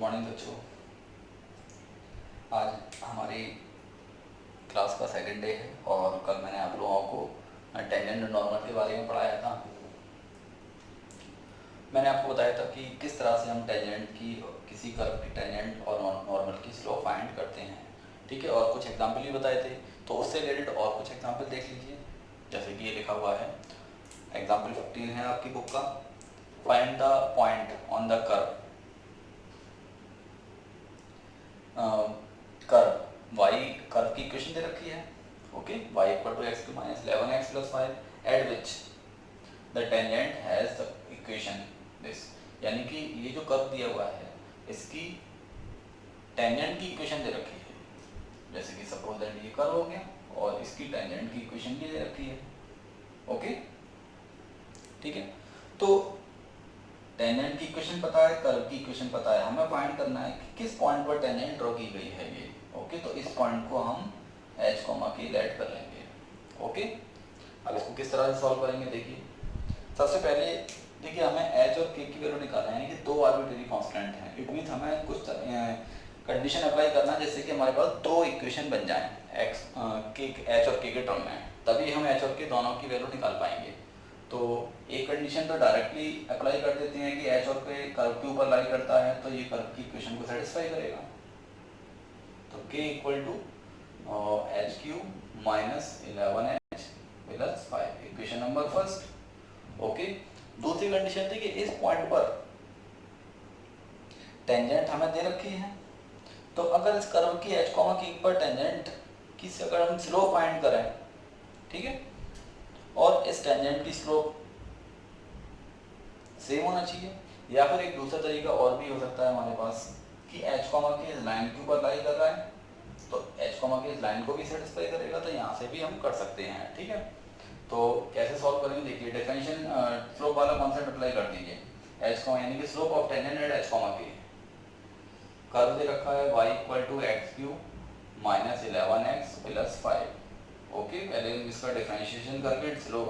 Morning बच्चों। आज हमारी क्लास का सेकंड डे है और कल मैंने आप लोगों को टेंजेंट और नॉर्मल के बारे में पढ़ाया था। मैंने आपको बताया था कि किस तरह से हम टेंजेंट की किसी कर्व की टेंजेंट और नॉर्मल की स्लोप फाइंड करते हैं, ठीक है। और कुछ एग्जाम्पल भी बताए थे, तो उससे रिलेटेड और कुछ एग्जाम्पल देख लीजिए। जैसे कि ये लिखा हुआ है, एग्जाम्पल 15 है आपकी बुक का। Find the point on the curve curve y curve की इक्वेशन दे रखी है, okay. y equal to x two minus 11x plus 5 at which the tangent has the equation this, यानी कि ये जो कर्व दिया हुआ है इसकी टेंजेंट की इक्वेशन दे रखी है। जैसे कि सपोज दैट ये कर्व हो गया और इसकी टेंजेंट की इक्वेशन भी दे रखी है, ओके, ठीक है। तो टेंजेंट की इक्वेशन पता है, कर्व की इक्वेशन पता है, हमें फाइंड करना है कि किस पॉइंट पर टेंजेंट ड्रॉ की गई है ये, ओके। तो इस पॉइंट को हम h के लेट कर लेंगे, ओके। अब इसको किस तरह से सॉल्व करेंगे, देखिए। सबसे पहले देखिए हमें h और k की वैल्यू निकालना है, यानी कि दो आर्बिट्रेरी कांस्टेंट हैं। इट मींस हमें कुछ कंडीशन अप्लाई करना है जिससे कि हमारे पास दो इक्वेशन बन जाएं h और k के टर्म में, तभी हम h और k दोनों की वैल्यू निकाल पाएंगे। तो एक कंडीशन तो डायरेक्टली अप्लाई कर देते हैं कि h और k कर्व के ऊपर लाई करता है, तो ये कर्व की इक्वेशन को सेटिस्फाई करेगा। तो k equal to h cube minus 11h plus 5, equation number first, okay. दूसरी कंडीशन थी कि इस पॉइंट पर टेंजेंट हमें दे रखी है, तो अगर इस कर्व की h की पर टेंजेंट की से अगर हम स्लोप फाइंड करें, ठीक है, और इस टेंजेंट की स्लोप सेम होना चाहिए, या फिर एक दूसरा तरीका और भी हो सकता है हमारे पास कि h के इस लाइन के ऊपर लाई कर रहा है, तो h के इस लाइन को भी सेटिस्फाई करेगा, तो यहाँ से भी हम कर सकते हैं, ठीक है। तो कैसे सॉल्व करेंगे, देखिए डेफिनेशन स्लोप वाला कॉन्सेप्ट अप्लाई कर दीजिए। h यानी कि slope of tangent at h के कर्व दे रखा है y equal to x cube minus 11x plus 5, okay. पहले हम इसका डिफरेंशिएशन करके स्लोप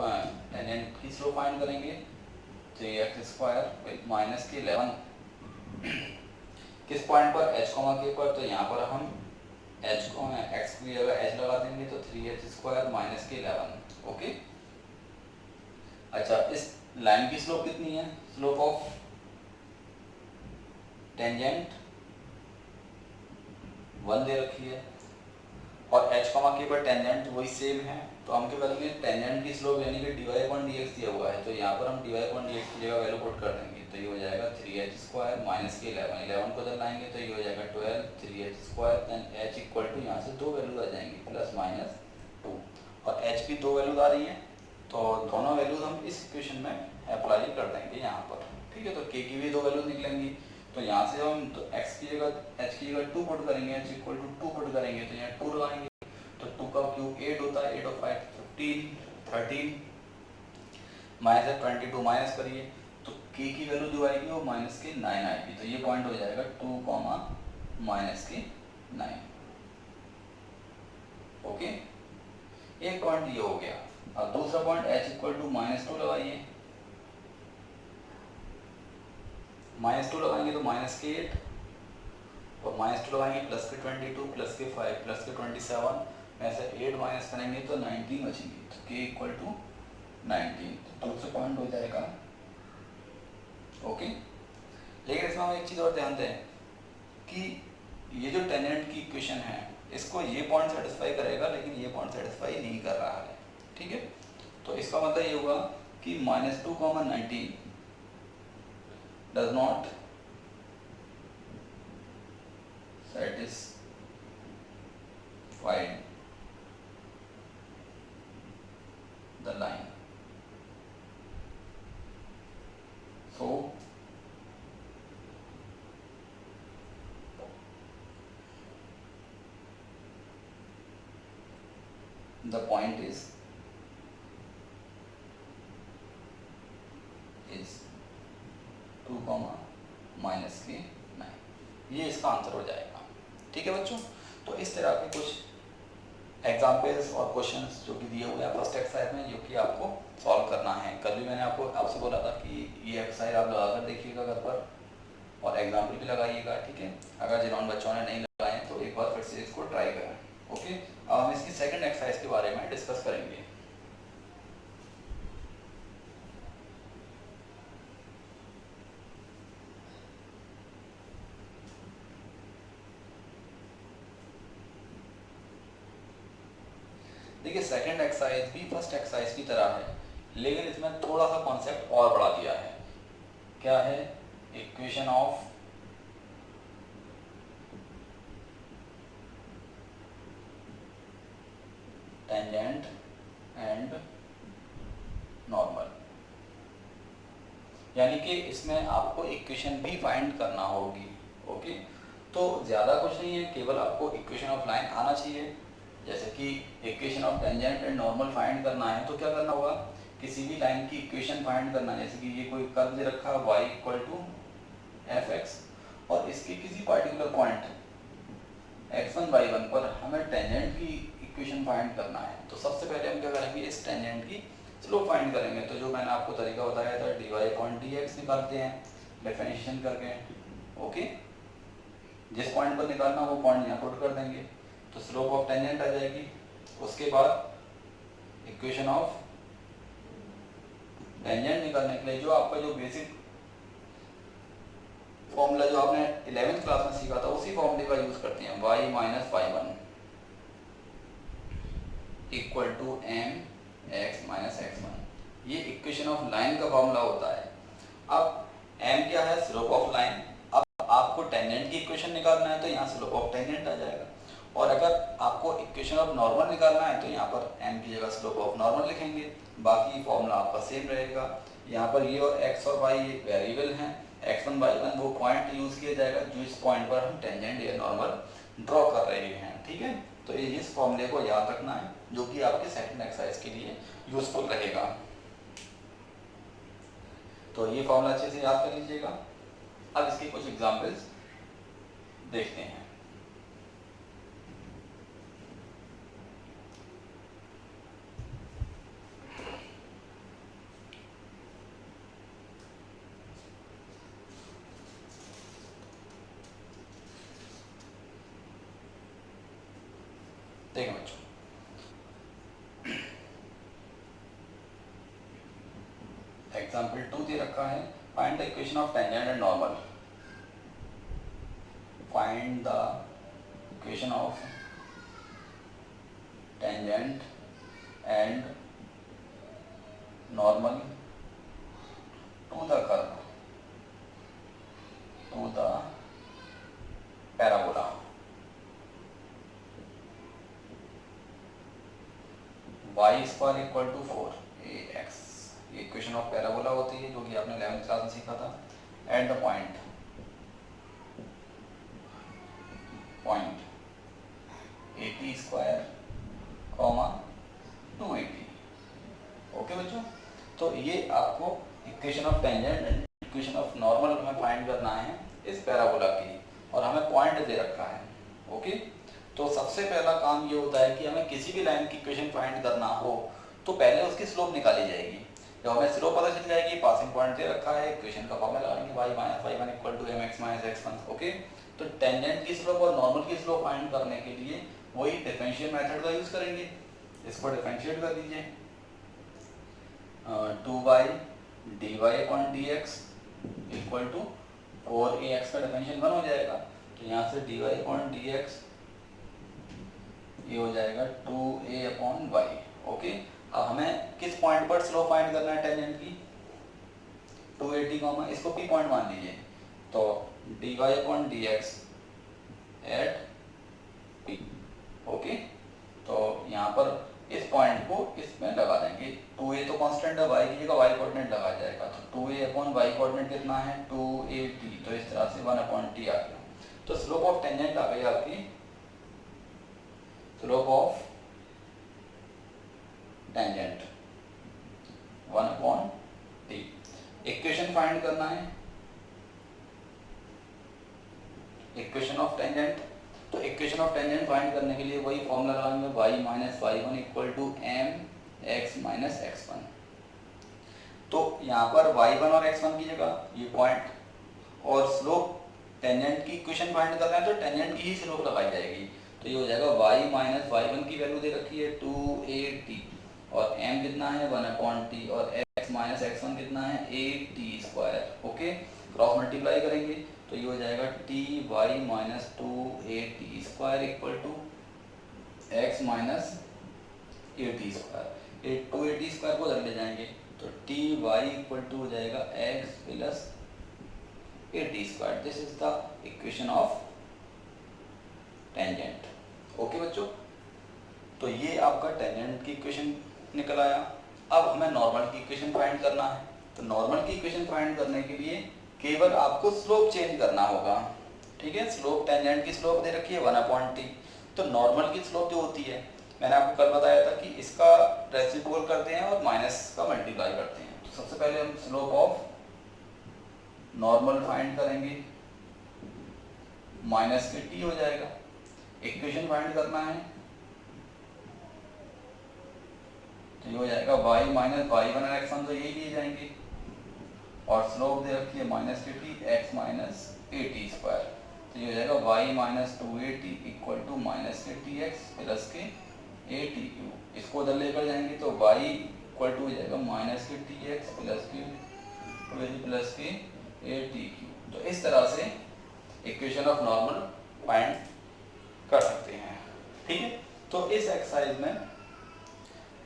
टेंजेंट की स्लोप फाइंड करेंगे। 3x स्क्वायर माइनस के 11 किस पॉइंट पर h के पर, तो यहाँ पर हम h को x की जगह h लगा देंगे, तो 3h स्क्वायर माइनस के 11, ओके। अच्छा, इस लाइन की स्लोप कितनी है, स्लोप ऑफ टेंजेंट 1 दे रखी है और h के पर टेंजेंट वही सेम है, तो हम क्या करेंगे, टेंजेंट की स्लोप यानी कि dy/dx दिया हुआ है, तो यहाँ पर हम dy/dx की जगह वैल्यू पुट कर देंगे, तो ये हो जाएगा 3h स्क्वायर माइनस के 11 को इधर लाएंगे तो ये हो जाएगा 12 3h square, then h equal to यहाँ से दो वैल्यूज आ जाएंगी प्लस माइनस 2, और h की दो वैल्यूज आ रही हैं, तो दोनों वैल्यूज हम इस इक्वेशन में अप्लाई कर देंगे यहाँ पर, ठीक है। तो k की भी दो वैल्यूज निकलेंगी, तो यहाँ से हम तो x की जगह h की जगह 2 पुट करेंगे, h इक्वल टू 2 पुट करेंगे, तो यहाँ 2 लगाएंगे, तो 2 का क्यूब 8 होता है, 8 और 5 15 13 माइनस 22 माइनस करिए, तो k की वैल्यू जो आएगी वो माइनस के 9 आएगी, तो ये पॉइंट हो जाएगा 2 माइनस के 9, ओके। एक पॉइंट ये हो गया। अब दूसरा point h equal to minus 2 लगाइए, माइनस 2 लगाएंगे तो माइनस के 8, और माइनस 2 लगाएंगे प्लस के 22 प्लस के 5 प्लस के 27, ऐसे 8 माइनस करेंगे तो 19 बचेंगे, तो k इक्वल टू 19, तो दूसरा पॉइंट हो जाएगा, ओके। लेकिन इसमें हम एक चीज़ और ध्यान दें कि ये जो टेंजेंट की इक्वेशन है इसको ये पॉइंट सेटिस्फाई करेगा, लेकिन ये पॉइंट सेटिस्फाई नहीं कर रहा है, ठीक है। तो इसका मतलब ये होगा कि -2, 19 does not satisfy the line, so the point is 2, minus के 9, ये इसका आंसर हो जाएगा, ठीक है बच्चों। तो इस तरह के कुछ एग्जाम्पल्स और क्वेश्चंस जो कि दिए हुए हैं फर्स्ट एक्सरसाइज में, जो कि आपको सॉल्व करना है। कल भी मैंने आपसे बोला था कि ये एक्सरसाइज आप लगा कर देखिएगा घर पर, और एग्जाम्पल भी लगाइएगा, ठीक है। अगर जिन्होंने बच्चों ने नहीं लगाए तो एक बार फिर से इसको ट्राई करें, ओके। अब हम इसकी सेकंड एक्सरसाइज के बारे में डिस्कस करेंगे। देखिए सेकंड एक्सरसाइज भी फर्स्ट एक्सरसाइज की तरह है, लेकिन इसमें थोड़ा सा कॉन्सेप्ट और बढ़ा दिया है। क्या है? Equation of tangent and normal, यानी कि इसमें आपको इक्वेशन भी फाइंड करना होगी, ओके। तो ज़्यादा कुछ नहीं है, केवल आपको इक्वेशन ऑफ लाइन आना चाहिए। जैसे कि equation of tangent and normal find करना है तो क्या करना होगा, किसी भी लाइन की इक्वेशन फाइंड करना है। जैसे कि ये कोई कर्व दे रखा है y equal to f x, और इसके किसी पार्टिकुलर पॉइंट x1 y1 पर हमें टेंजेंट की इक्वेशन फाइंड करना है। तो सबसे पहले हम क्या करेंगे, इस टेंजेंट की स्लोप फाइंड करेंगे। तो जो मैंने आपको तरीका बताया था dy/dx निकालते हैं डिफरेंशिएशन करके, ओके। जिस पॉइंट पर निकालना वो पॉइंट यहाँ पुट कर देंगे तो स्लोप ऑफ टेंजेंट आ जाएगी। उसके बाद इक्वेशन ऑफ टेंजेंट निकालने के लिए जो आपका जो बेसिक फॉर्मूला जो आपने 11th क्लास में सीखा था उसी फॉर्मूले का यूज करते हैं, y minus y1 equal to m x minus x1। ये इक्वेशन ऑफ लाइन का फॉर्मूला होता है। अब m क्या है? Slope of line. अब आपको टेंजेंट की इक्वेशन निकालना है तो यहाँ स्लोप ऑफ टेंजेंट आ जाएगा, और अगर आपको इक्वेशन ऑफ नॉर्मल निकालना है तो यहाँ पर m की जगह स्लोप ऑफ नॉर्मल लिखेंगे। बाकी फॉर्मूला आपका सेम रहेगा। यहाँ पर ये और x और y वेरिएबल हैं, x1 y1 वो पॉइंट यूज किया जाएगा जिस पॉइंट पर हम टेंजेंट या नॉर्मल ड्रॉ कर रहे हैं, ठीक है। तो ये इस फॉर्मूले को याद रखना है जो कि आपके सेकंड एक्सरसाइज के लिए यूजफुल रहेगा। तो ये फॉर्मूला अच्छे से याद कर लीजिएगा। अब इसके कुछ एग्जांपल्स देखते हैं। देखें बच्चों, एग्जाम्पल 2 दे रखा है, find the equation of tangent and normal. Find the equation of tangent and normal to the curve to the parabola. y square equal to 4ax, ये इक्वेशन ऑफ पैराबोला होती है जो कि आपने 11th क्लास में सीखा था। At the point AT square comma 280, okay बच्चों। तो ये आपको equation of tangent and equation of normal हमें फाइंड करना है इस पैराबोला की, और हमें पॉइंट दे रखा है, ओके। तो सबसे पहला काम ये होता है कि हमें किसी भी लाइन की इक्वेशन फाइंड करना हो तो पहले उसकी स्लोप निकाली जाएगी। जब हमें स्लोप पता चल जाएगी, पासिंग पॉइंट दे रखा है, इक्वेशन का फॉर्मूला लगाएंगे y minus y1 equal to mx minus x1, okay. तो टेंजेंट की स्लोप और नॉर्मल की स्लोप फाइंड करने के लिए वही डिफरेंशियल मेथड का यूज करेंगे। इसको डिफरेंशिएट कर दीजिए, 2y dy/dx equal to 4ax का डिफरेंशियल 1 हो जाएगा। तो यहाँ से dy/dx ये हो जाएगा 2a/y, ओके। अब हमें किस पॉइंट पर स्लोप फाइंड करना है टेंजेंट की? 280, इसको p पॉइंट मान लीजिए। तो dy/dx एट p, ओके। तो यहाँ पर इस पॉइंट को इसमें लगा देंगे। 2a तो कांस्टेंट है, y की जगह y कोऑर्डिनेट लगा जाएगा। तो 2a/y कोऑर्डिनेट कितना है? 2at, तो इस तरह से 1/t आ गया। तो स्लोप ऑफ टेंजेंट आ गई आपकी, slope of tangent 1/t। Equation find करना है, इक्वेशन ऑफ टेंजेंट। तो इक्वेशन ऑफ टेंजेंट फाइंड करने के लिए वही फॉर्मूला लगाएंगे, y minus y1 equal to m x minus x1। तो यहाँ पर y1 और x1 की जगह ये पॉइंट, और स्लोप टेंजेंट की इक्वेशन फाइंड कर रहे हैं तो टेंजेंट की ही स्लोप लगाई जाएगी। तो ये हो जाएगा y माइनस y1 की वैल्यू दे रखी है 2a_t और m कितना है 1/t और x माइनस x1 कितना है 8t²। ओके, क्रॉस मल्टीप्लाई करेंगे तो ये हो जाएगा ty minus 2a_t² equal to x minus 8t²। 2a_t² को उधर ले जाएंगे तो ty इक्वल टू हो जाएगा x plus 8t²। This is the equation of tangent. Okay बच्चों, तो ये आपका टेंजेंट की इक्वेशन निकल आया। अब हमें नॉर्मल की इक्वेशन फाइंड करना है। तो नॉर्मल की इक्वेशन फाइंड करने के लिए केवल आपको स्लोप चेंज करना होगा। ठीक है, स्लोप टेंजेंट की स्लोप दे रखी है 1/t। तो नॉर्मल की स्लोप जो होती है, मैंने आपको कल बताया था कि इसका रेसिप्रोकल करते हैं और माइनस का मल्टीप्लाई करते हैं। तो सबसे पहले हम स्लोप ऑफ नॉर्मल फाइंड करेंगे, माइनस के t हो जाएगा। इक्वेशन फाइंड करना है तो ये हो जाएगा y माइनस y1 और x1 तो यही दिए जाएंगे और स्लोप दे रखी है माइनस के टी x माइनस 8t²। तो ये हो जाएगा y minus 2a_t equal to minus के टी एक्स प्लस के a_t³ इसको उधर लेकर जाएंगे तो y इक्वल टू हो जाएगा माइनस के टी एक्स प्लस के a_t³। तो इस तरह से इक्वेशन ऑफ नॉर्मल फाइंड कर सकते हैं। ठीक है, तो इस एक्सरसाइज में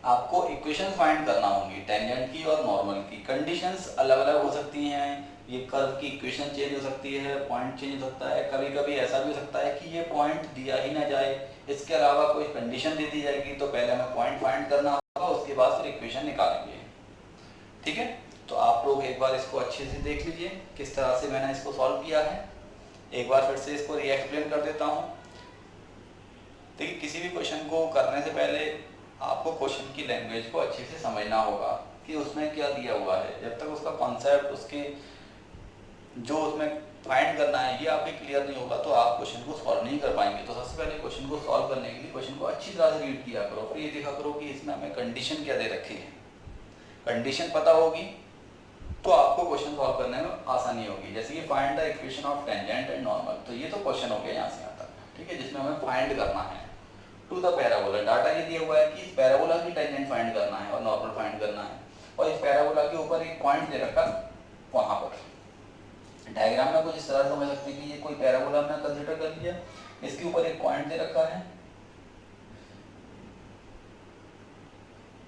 आपको इक्वेशन फाइंड करना होंगी टेंजेंट की और नॉर्मल की। कंडीशंस अलग अलग हो सकती हैं, ये कर्व की इक्वेशन चेंज हो सकती है, पॉइंट चेंज हो सकता है, कभी कभी ऐसा भी हो सकता है कि ये पॉइंट दिया ही ना जाए, इसके अलावा कोई कंडीशन दे दी जाएगी। तो पहले हमें पॉइंट फाइंड करना होगा, उसके बाद फिर इक्वेशन निकालेंगे। ठीक है, तो आप लोग एक बार इसको अच्छे से देख लीजिए किस तरह से मैंने इसको सॉल्व किया है। एक बार फिर से इसको रीएक्सप्लेन कर देता हूँ। देखिए, किसी भी क्वेश्चन को करने से पहले आपको क्वेश्चन की लैंग्वेज को अच्छे से समझना होगा कि उसमें क्या दिया हुआ है। जब तक उसका कॉन्सेप्ट, उसके जो उसमें फाइंड करना है ये आपके क्लियर नहीं होगा तो आप क्वेश्चन को सॉल्व नहीं कर पाएंगे। तो सबसे पहले क्वेश्चन को सॉल्व करने के लिए क्वेश्चन को अच्छी तरह से रीड किया करो, फिर ये देखा करो कि इसमें हमें कंडीशन क्या दे रखी है। कंडीशन पता होगी तो आपको क्वेश्चन सॉल्व करने में आसानी होगी। जैसे कि find the equation of tangent and normal, तो ये तो क्वेश्चन हो गया यहाँ से यहाँ तक। ठीक है, जिसमें हमें फाइंड करना है टू द पैराबोला। डाटा ये दिया हुआ है कि इस पैराबोला की टेंजेंट फाइंड करना है और नॉर्मल फाइंड करना है, और इस पैराबोला के ऊपर एक पॉइंट दे रखा वहां पर। डायग्राम में कुछ इस तरह समझ सकते हैं कि ये कोई पैराबोला हमने कंसीडर कर लिया, इसके ऊपर एक पॉइंट दे रखा है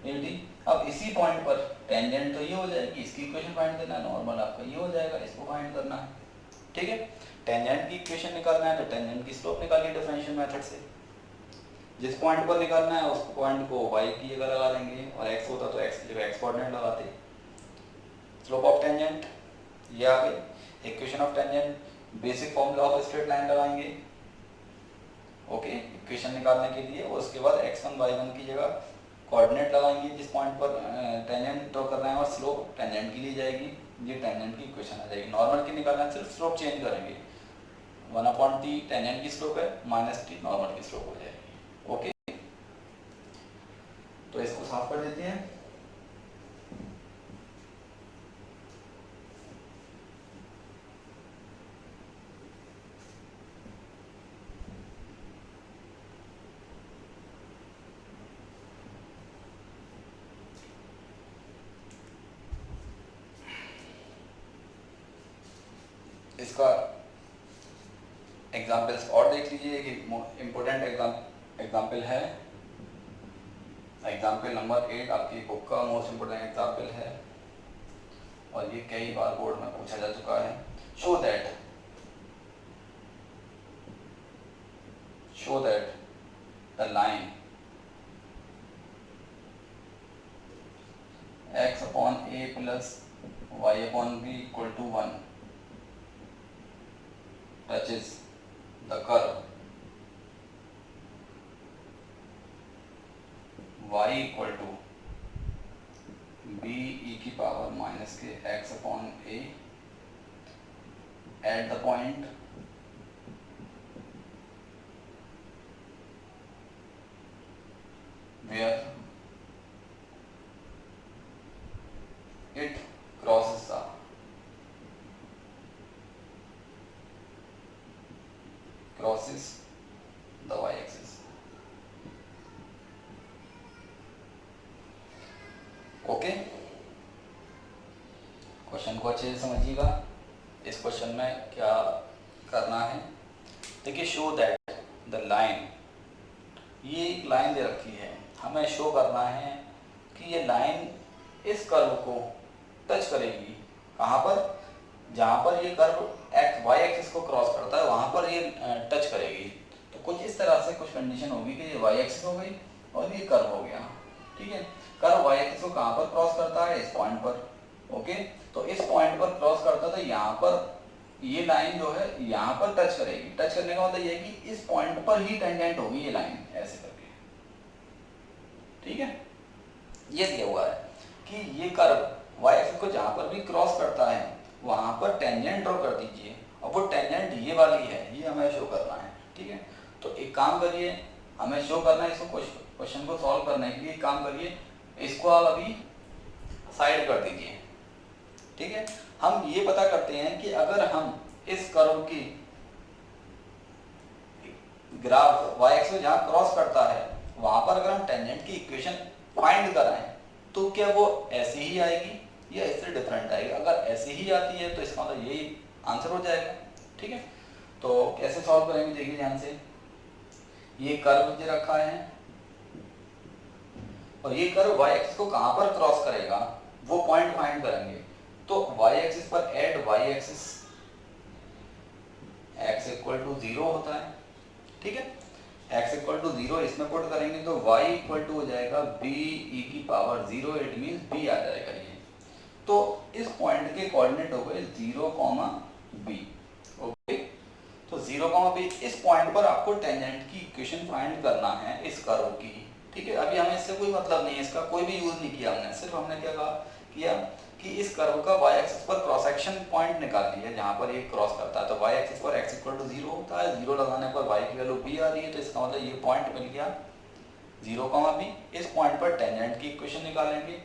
AD। अब इसी पॉइंट पर टेंजेंट तो ये हो जाएगी, इसकी इक्वेशन फाइंड करना है, नॉर्मल आपका ये हो जाएगा, इसको फाइंड करना है। ठीक है, टेंजेंट की इक्वेशन निकालना है तो टेंजेंट की स्लोप निकालिए डिफरेंशियल मेथड से। जिस पॉइंट पर निकालना है उस पॉइंट को y की जगह लगा देंगे और x होता तो x की जगह x कोऑर्डिनेट लगाते। स्लोप ऑफ टेंजेंट ये आ गई। Equation of tangent basic formula of straight line लगाएंगे। ओके, इक्वेशन निकालने के लिए, और उसके बाद x1 y1 की जगह कोऑर्डिनेट लगाएंगे जिस पॉइंट पर टेंजेंट ड्रॉ कर रहे हैं, और स्लोप टेंजेंट की ली जाएगी। ये टेंजेंट की इक्वेशन आ जाएगी। नॉर्मल की निकालना है, सिर्फ स्लोप चेंज करेंगे। 1/t टेंजेंट की स्लोप है, -t नॉर्मल की स्लोप हो जाएगी। ओके, तो इसको साफ कर देते हैं। इसका एग्जाम्पल्स और देख लीजिए कि इम्पोर्टेंट एग्जाम्पल है। एग्जाम्पल नंबर 8 आपकी बुक का मोस्ट इम्पोर्टेंट एग्जाम्पल है और ये कई बार बोर्ड में पूछा जा चुका है। Show that the line x/a plus y/b equal to 1 touches the curve y equal to b e की पावर माइनस के x/a at the point where it crosses the axis, the y axis. Okay, question को अच्छे से समझिएगा। इस question में क्या करना है, देखिए शो दैट द लाइन, ये एक लाइन दे रखी है, हमें शो करना है कि ये लाइन इस कर्व को टच करेगी। कहाँ पर? जहाँ पर ये कर्व एक्स वाई एक्सिस को क्रॉस करता है वहाँ पर ये टच करेगी। तो कुछ इस तरह से कुछ कंडीशन होगी कि ये वाई एक्सिस हो गई और ये कर्व हो गया, ठीक है। कर्व वाई एक्सिस को कहाँ पर क्रॉस करता है? इस पॉइंट पर, ओके। तो इस पॉइंट पर क्रॉस करता है तो यहाँ पर ये लाइन जो है यहाँ पर टच करेगी। टच करने का मतलब ये है कि इस पॉइंट पर ही टेंजेंट होगी ये लाइन, ऐसे करके, ठीक है। ये दिया हुआ है कि ये कर्व वाई एक्सिस को जहाँ पर भी क्रॉस करता है वहाँ पर टेंजेंट ड्रॉ कर दीजिए, और वो टेंजेंट ये वाली है, ये हमें शो करना है, ठीक है। तो एक काम करिए, हमें शो करना है, इसको क्वेश्चन को सॉल्व करने के लिए एक काम करिए, इसको आप अभी साइड कर दीजिए, ठीक है। हम ये पता करते हैं कि अगर हम इस कर्व की ग्राफ वाई एक्सिस को जहाँ क्रॉस करता है वहाँ पर अगर हम टेंजेंट की इक्वेशन फाइंड कराएं तो क्या वो ऐसी ही आएगी या इससे डिफरेंट आएगी? अगर ऐसी ही आती है तो इसका मतलब यही आंसर हो जाएगा, ठीक है। तो कैसे सॉल्व करेंगे देखिए ध्यान से। ये कर्व दे रखा है और ये कर्व वाई एक्सिस को कहाँ पर क्रॉस करेगा वो पॉइंट फाइंड करेंगे। तो वाई एक्सिस पर at y axis x equal to 0 होता है, ठीक है। x इक्वल टू 0 इसमें पुट करेंगे तो y इक्वल टू हो जाएगा b e की पावर 0, इट मीन्स b आ जाएगा ये। तो इस पॉइंट के कोऑर्डिनेट हो गए 0, b, ओके। तो 0, b इस पॉइंट पर आपको टेंजेंट की इक्वेशन फाइंड करना है इस कर्व की, ठीक है। अभी हमें इससे कोई मतलब नहीं है, इसका कोई भी यूज नहीं किया हमने, सिर्फ हमने क्या किया कि इस कर्व का y एक्सिस पर क्रॉस सेक्शन पॉइंट निकाल लिया जहाँ पर ये क्रॉस करता है। तो y एक्सिस पर x इक्वल टू 0 होता है, 0 लगाने पर y की वैल्यू b आ रही है, तो इसका मतलब ये पॉइंट मिल गया 0, b। इस पॉइंट पर टेंजेंट की इक्वेशन निकालेंगे।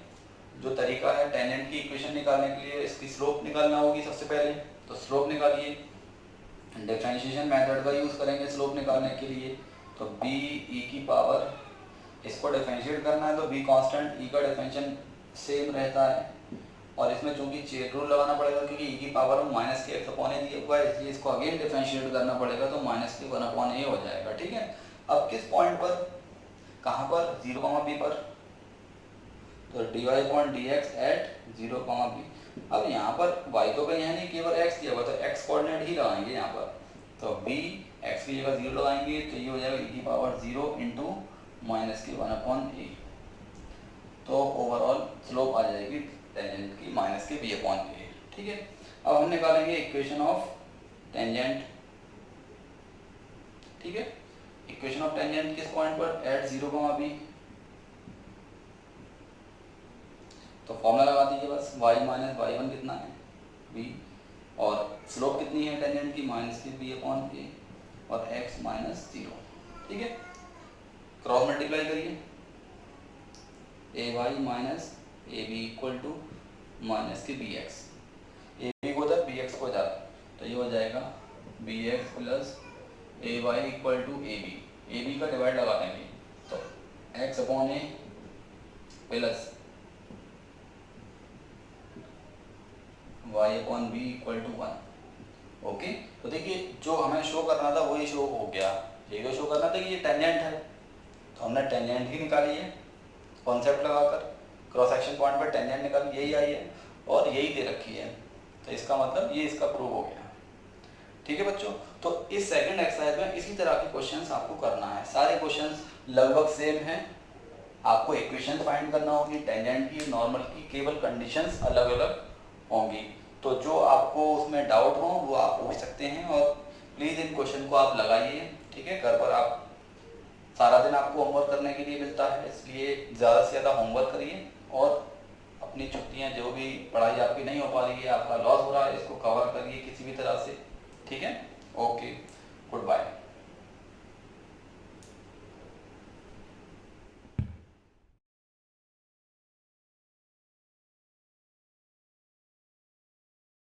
जो तरीका है टेंजेंट की इक्वेशन निकालने के लिए, इसकी स्लोप निकालना होगी सबसे पहले। तो स्लोप निकालिए, डिफरेंशिएशन मेथड का यूज करेंगे स्लोप निकालने के लिए। तो b e की पावर, इसको डिफरेंशिएट करना है तो b कांस्टेंट, e का डिफरेंशिएशन सेम रहता है, और इसमें चूंकि चेन रूल लगाना पड़ेगा क्योंकि e की पावर में माइनस के एक्स अपॉन ए दिया हुआ है, इसलिए इसको अगेन डिफरेंशिएट करना पड़ेगा तो माइनस के 1 अपॉन ए हो जाएगा, ठीक है। अब किस पॉइंट पर, कहाँ पर? 0, b पर, तो dy upon dx at 0, b। अब यहाँ पर y तो कहीं है नहीं, केवल x दिया हुआ, तो x कोऑर्डिनेट ही लगाएंगे यहाँ पर। तो b x की जगह 0 लगाएंगे तो ये हो जाएगा e की पावर 0 इंटू माइनस के 1 अपॉन ए। तो ओवरऑल स्लोप आ जाएगी टेंजेंट की माइनस के b अपॉन ए, ठीक है। अब हम निकालेंगे इक्वेशन ऑफ टेंजेंट, ठीक है। इक्वेशन ऑफ टेंजेंट किस पॉइंट पर? At 0, b। तो फॉर्मूला लगा दीजिए बस, y माइनस y1 कितना है? b, और स्लोप कितनी है टेंजेंट की? माइनस के b अपॉन ए, और x माइनस 0, ठीक है। क्रॉस मल्टीप्लाई करिए, ay minus ab equal to minus के bx, ab को उधर bx को उधर, तो ये हो जाएगा bx plus ay equal to ab का डिवाइड लगा देंगे तो x upon a plus y upon b equal to 1, okay. तो देखिए जो हमें शो करना था वही शो हो गया, यही तो शो करना था कि ये टेंजेंट है, तो हमने टेंजेंट ही निकाली है कॉन्सेप्ट लगाकर, क्रॉस सेक्शन पॉइंट पर टेंजेंट निकाली, यही आई है और यही दे रखी है, तो इसका मतलब ये इसका प्रूव हो गया, ठीक है बच्चों। तो इस सेकंड एक्सरसाइज में इसी तरह के क्वेश्चंस आपको करना है, सारे क्वेश्चंस लगभग सेम हैं। आपको इक्वेशन फाइंड करना होगी टेंजेंट की, नॉर्मल की, केवल कंडीशंस अलग अलग होंगी। तो जो आपको उसमें डाउट हो वो आप पूछ सकते हैं, और प्लीज़ इन क्वेश्चन को आप लगाइए, ठीक है। घर पर आप सारा दिन आपको होमवर्क करने के लिए मिलता है, इसलिए ज़्यादा से ज़्यादा होमवर्क करिए, और अपनी छुट्टियां जो भी पढ़ाई आपकी नहीं हो पा रही है, आपका लॉस हो रहा है, इसको कवर करिए किसी भी तरह से, ठीक है। Okay, good bye.